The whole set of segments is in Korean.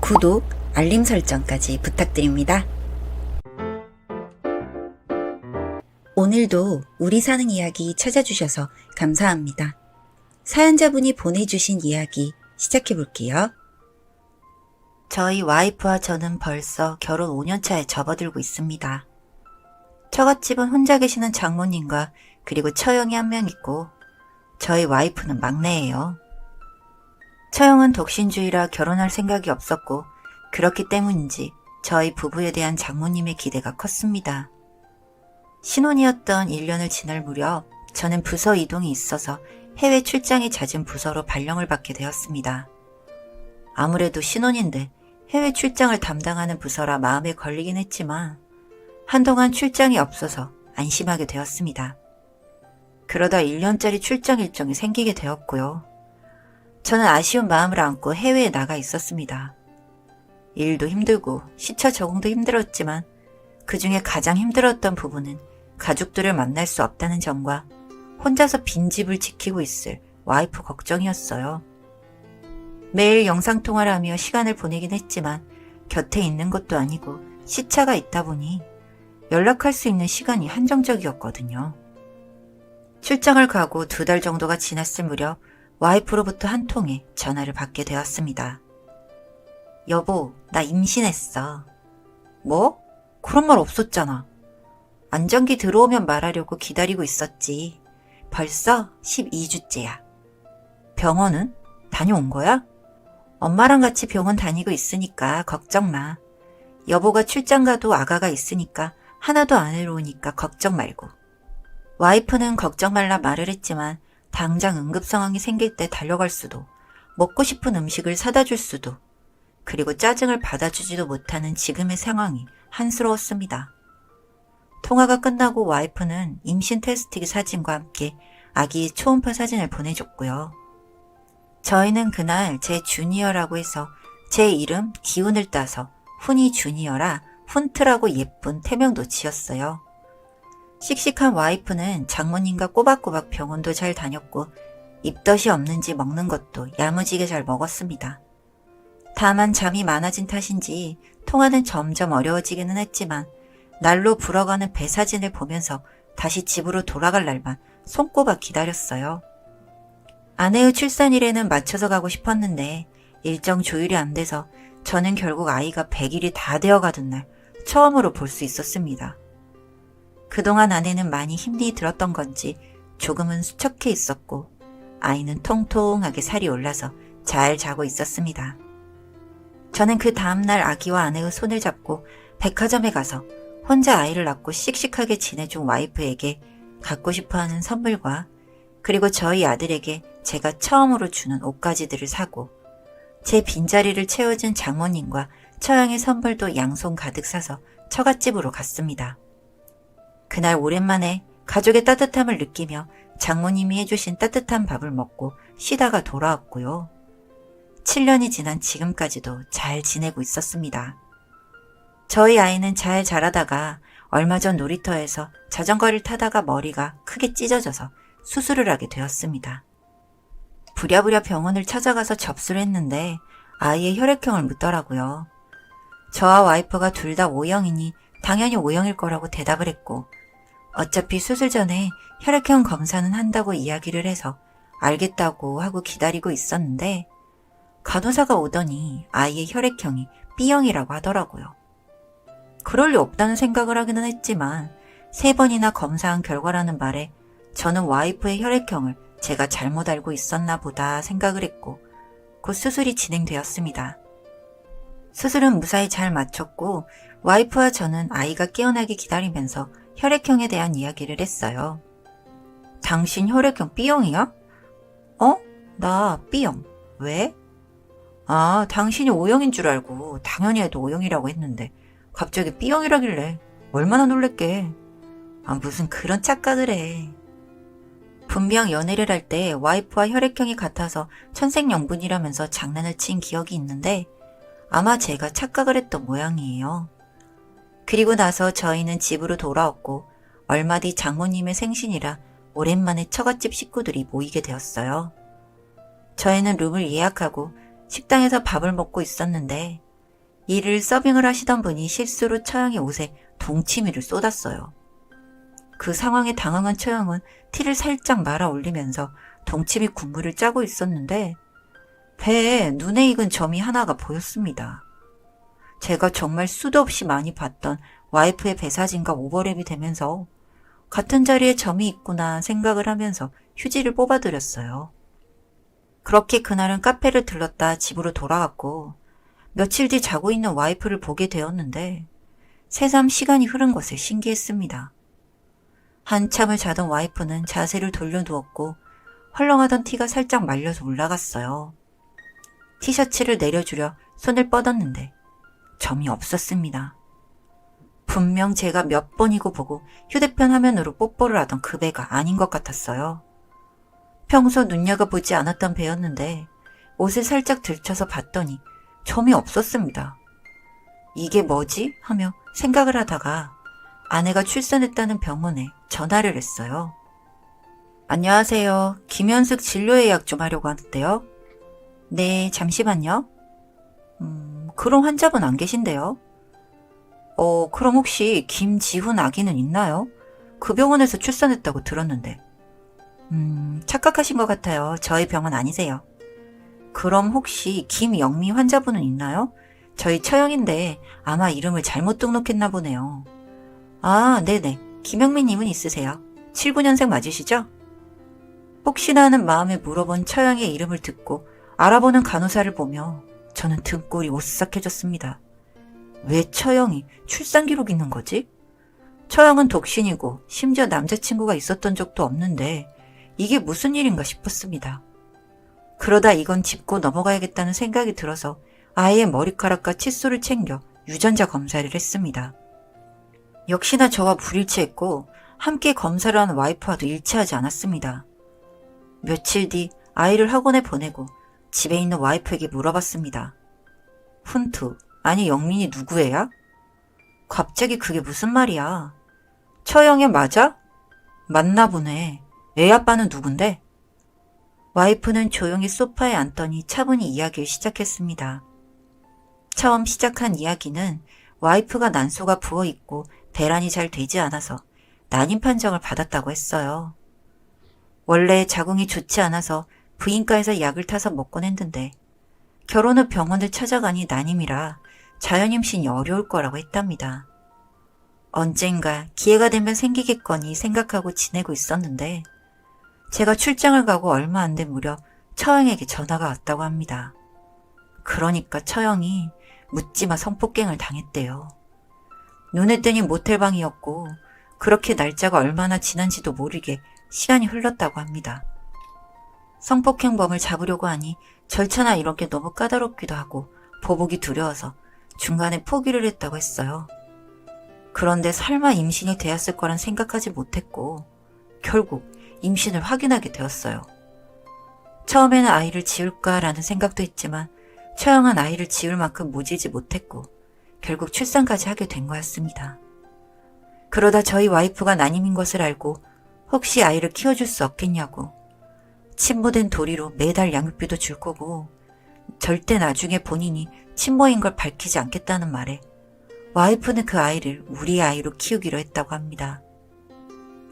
구독, 알림 설정까지 부탁드립니다. 오늘도 우리 사는 이야기 찾아주셔서 감사합니다. 사연자분이 보내주신 이야기 시작해볼게요. 저희 와이프와 저는 벌써 결혼 5년차에 접어들고 있습니다. 처갓집은 혼자 계시는 장모님과 그리고 처형이 한 명 있고 저희 와이프는 막내예요. 처형은 독신주의라 결혼할 생각이 없었고 그렇기 때문인지 저희 부부에 대한 장모님의 기대가 컸습니다. 신혼이었던 1년을 지날 무렵 저는 부서 이동이 있어서 해외 출장이 잦은 부서로 발령을 받게 되었습니다. 아무래도 신혼인데 해외 출장을 담당하는 부서라 마음에 걸리긴 했지만 한동안 출장이 없어서 안심하게 되었습니다. 그러다 1년짜리 출장 일정이 생기게 되었고요. 저는 아쉬운 마음을 안고 해외에 나가 있었습니다. 일도 힘들고 시차 적응도 힘들었지만 그 중에 가장 힘들었던 부분은 가족들을 만날 수 없다는 점과 혼자서 빈집을 지키고 있을 와이프 걱정이었어요. 매일 영상통화를 하며 시간을 보내긴 했지만 곁에 있는 것도 아니고 시차가 있다 보니 연락할 수 있는 시간이 한정적이었거든요. 출장을 가고 2달 정도가 지났을 무렵 와이프로부터 한 통의 전화를 받게 되었습니다. 여보, 나 임신했어. 뭐? 그런 말 없었잖아. 안정기 들어오면 말하려고 기다리고 있었지. 벌써 12주째야. 병원은? 다녀온 거야? 엄마랑 같이 병원 다니고 있으니까 걱정 마. 여보가 출장 가도 아가가 있으니까 하나도 안 외로우니까 걱정 말고. 와이프는 걱정 말라 말을 했지만 당장 응급 상황이 생길 때 달려갈 수도, 먹고 싶은 음식을 사다 줄 수도, 그리고 짜증을 받아주지도 못하는 지금의 상황이 한스러웠습니다. 통화가 끝나고 와이프는 임신 테스트기 사진과 함께 아기 초음파 사진을 보내줬고요. 저희는 그날 제 주니어라고 해서 제 이름 기운을 따서 훈이 주니어라 훈트라고 예쁜 태명도 지었어요. 씩씩한 와이프는 장모님과 꼬박꼬박 병원도 잘 다녔고 입덧이 없는지 먹는 것도 야무지게 잘 먹었습니다. 다만 잠이 많아진 탓인지 통화는 점점 어려워지기는 했지만 날로 불어가는 배 사진을 보면서 다시 집으로 돌아갈 날만 손꼽아 기다렸어요. 아내의 출산일에는 맞춰서 가고 싶었는데 일정 조율이 안 돼서 저는 결국 아이가 100일이 다 되어가던 날 처음으로 볼 수 있었습니다. 그동안 아내는 많이 힘이 들었던 건지 조금은 수척해 있었고 아이는 통통하게 살이 올라서 잘 자고 있었습니다. 저는 그 다음날 아기와 아내의 손을 잡고 백화점에 가서 혼자 아이를 낳고 씩씩하게 지내준 와이프에게 갖고 싶어하는 선물과 그리고 저희 아들에게 제가 처음으로 주는 옷가지들을 사고 제 빈자리를 채워준 장모님과 처형의 선물도 양손 가득 사서 처갓집으로 갔습니다. 그날 오랜만에 가족의 따뜻함을 느끼며 장모님이 해주신 따뜻한 밥을 먹고 쉬다가 돌아왔고요. 7년이 지난 지금까지도 잘 지내고 있었습니다. 저희 아이는 잘 자라다가 얼마 전 놀이터에서 자전거를 타다가 머리가 크게 찢어져서 수술을 하게 되었습니다. 부랴부랴 병원을 찾아가서 접수를 했는데 아이의 혈액형을 묻더라고요. 저와 와이프가 둘 다 O형이니 당연히 O형일 거라고 대답을 했고 어차피 수술 전에 혈액형 검사는 한다고 이야기를 해서 알겠다고 하고 기다리고 있었는데 간호사가 오더니 아이의 혈액형이 B형이라고 하더라고요. 그럴 리 없다는 생각을 하기는 했지만 3번이나 검사한 결과라는 말에 저는 와이프의 혈액형을 제가 잘못 알고 있었나 보다 생각을 했고 곧 수술이 진행되었습니다. 수술은 무사히 잘 마쳤고 와이프와 저는 아이가 깨어나기 기다리면서 혈액형에 대한 이야기를 했어요. 당신 혈액형 B형이야? 나 B형. 왜? 당신이 O형인 줄 알고 당연히 해도 O형이라고 했는데 갑자기 B형이라길래 얼마나 놀랬게. 무슨 그런 착각을 해. 분명 연애를 할 때 와이프와 혈액형이 같아서 천생연분이라면서 장난을 친 기억이 있는데 아마 제가 착각을 했던 모양이에요. 그리고 나서 저희는 집으로 돌아왔고 얼마 뒤 장모님의 생신이라 오랜만에 처갓집 식구들이 모이게 되었어요. 저희는 룸을 예약하고 식당에서 밥을 먹고 있었는데 이를 서빙을 하시던 분이 실수로 처형의 옷에 동치미를 쏟았어요. 그 상황에 당황한 처형은 티를 살짝 말아 올리면서 동치미 국물을 짜고 있었는데 배에 눈에 익은 점이 하나가 보였습니다. 제가 정말 수도 없이 많이 봤던 와이프의 배 사진과 오버랩이 되면서 같은 자리에 점이 있구나 생각을 하면서 휴지를 뽑아드렸어요. 그렇게 그날은 카페를 들렀다 집으로 돌아왔고 며칠 뒤 자고 있는 와이프를 보게 되었는데 새삼 시간이 흐른 것에 신기했습니다. 한참을 자던 와이프는 자세를 돌려누웠고 헐렁하던 티가 살짝 말려서 올라갔어요. 티셔츠를 내려주려 손을 뻗었는데 점이 없었습니다. 분명 제가 몇 번이고 보고 휴대폰 화면으로 뽀뽀를 하던 그 배가 아닌 것 같았어요. 평소 눈여겨보지 않았던 배였는데 옷을 살짝 들쳐서 봤더니 점이 없었습니다. 이게 뭐지? 하며 생각을 하다가 아내가 출산했다는 병원에 전화를 했어요. 안녕하세요. 김현숙 진료 예약 좀 하려고 하는데요. 네, 잠시만요. 그럼 환자분 안 계신데요? 그럼 혹시 김지훈 아기는 있나요? 그 병원에서 출산했다고 들었는데. 착각하신 것 같아요. 저희 병원 아니세요. 그럼 혹시 김영미 환자분은 있나요? 저희 처형인데 아마 이름을 잘못 등록했나 보네요. 아, 네네. 김영미님은 있으세요. 79년생 맞으시죠? 혹시나 하는 마음에 물어본 처형의 이름을 듣고 알아보는 간호사를 보며 저는 등골이 오싹해졌습니다. 왜 처형이 출산 기록이 있는 거지? 처형은 독신이고 심지어 남자친구가 있었던 적도 없는데 이게 무슨 일인가 싶었습니다. 그러다 이건 짚고 넘어가야겠다는 생각이 들어서 아이의 머리카락과 칫솔을 챙겨 유전자 검사를 했습니다. 역시나 저와 불일치했고 함께 검사를 하는 와이프와도 일치하지 않았습니다. 며칠 뒤 아이를 학원에 보내고 집에 있는 와이프에게 물어봤습니다. 훈투, 아니 영민이 누구애야? 갑자기 그게 무슨 말이야? 처형애 맞아? 맞나 보네. 애 아빠는 누군데? 와이프는 조용히 소파에 앉더니 차분히 이야기를 시작했습니다. 처음 시작한 이야기는 와이프가 난소가 부어있고 배란이 잘 되지 않아서 난임 판정을 받았다고 했어요. 원래 자궁이 좋지 않아서 부인과에서 약을 타서 먹곤 했는데 결혼 후 병원을 찾아가니 난임이라 자연임신이 어려울 거라고 했답니다. 언젠가 기회가 되면 생기겠거니 생각하고 지내고 있었는데 제가 출장을 가고 얼마 안 된 무렵 처형에게 전화가 왔다고 합니다. 그러니까 처형이 묻지마 성폭행을 당했대요. 눈에 띄니 모텔방이었고 그렇게 날짜가 얼마나 지난지도 모르게 시간이 흘렀다고 합니다. 성폭행범을 잡으려고 하니 절차나 이런 게 너무 까다롭기도 하고 보복이 두려워서 중간에 포기를 했다고 했어요. 그런데 설마 임신이 되었을 거란 생각하지 못했고 결국 임신을 확인하게 되었어요. 처음에는 아이를 지울까라는 생각도 했지만 처형한 아이를 지울 만큼 모지지 못했고 결국 출산까지 하게 된 거였습니다. 그러다 저희 와이프가 난임인 것을 알고 혹시 아이를 키워줄 수 없겠냐고 친모된 도리로 매달 양육비도 줄 거고 절대 나중에 본인이 친모인 걸 밝히지 않겠다는 말에 와이프는 그 아이를 우리의 아이로 키우기로 했다고 합니다.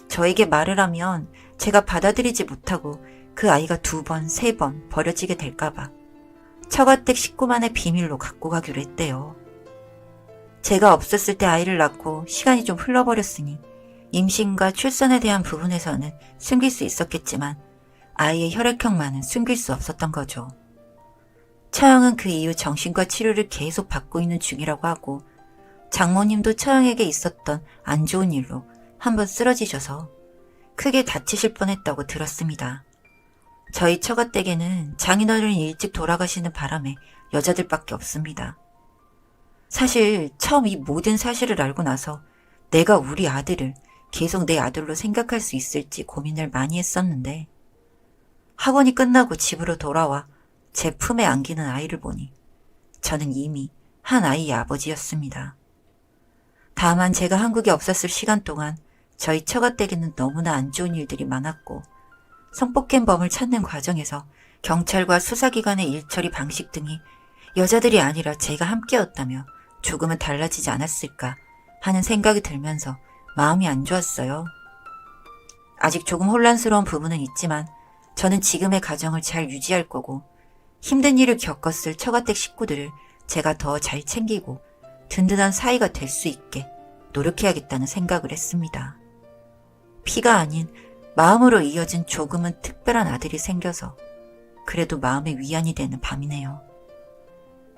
저에게 말을 하면 제가 받아들이지 못하고 그 아이가 2번, 3번 버려지게 될까봐 처가댁 식구만의 비밀로 갖고 가기로 했대요. 제가 없었을 때 아이를 낳고 시간이 좀 흘러버렸으니 임신과 출산에 대한 부분에서는 숨길 수 있었겠지만 아이의 혈액형만은 숨길 수 없었던 거죠. 처형은 그 이후 정신과 치료를 계속 받고 있는 중이라고 하고 장모님도 처형에게 있었던 안 좋은 일로 한번 쓰러지셔서 크게 다치실 뻔했다고 들었습니다. 저희 처가댁에는 장인어른이 일찍 돌아가시는 바람에 여자들밖에 없습니다. 사실 처음 이 모든 사실을 알고 나서 내가 우리 아들을 계속 내 아들로 생각할 수 있을지 고민을 많이 했었는데 학원이 끝나고 집으로 돌아와 제 품에 안기는 아이를 보니 저는 이미 한 아이의 아버지였습니다. 다만 제가 한국에 없었을 시간 동안 저희 처가댁에는 너무나 안 좋은 일들이 많았고 성폭행범을 찾는 과정에서 경찰과 수사기관의 일처리 방식 등이 여자들이 아니라 제가 함께였다며 조금은 달라지지 않았을까 하는 생각이 들면서 마음이 안 좋았어요. 아직 조금 혼란스러운 부분은 있지만 저는 지금의 가정을 잘 유지할 거고 힘든 일을 겪었을 처가댁 식구들을 제가 더 잘 챙기고 든든한 사이가 될 수 있게 노력해야겠다는 생각을 했습니다. 피가 아닌 마음으로 이어진 조금은 특별한 아들이 생겨서 그래도 마음의 위안이 되는 밤이네요.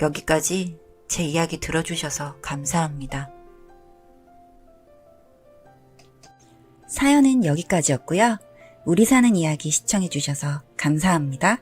여기까지 제 이야기 들어주셔서 감사합니다. 사연은 여기까지였고요. 우리 사는 이야기 시청해주셔서 감사합니다.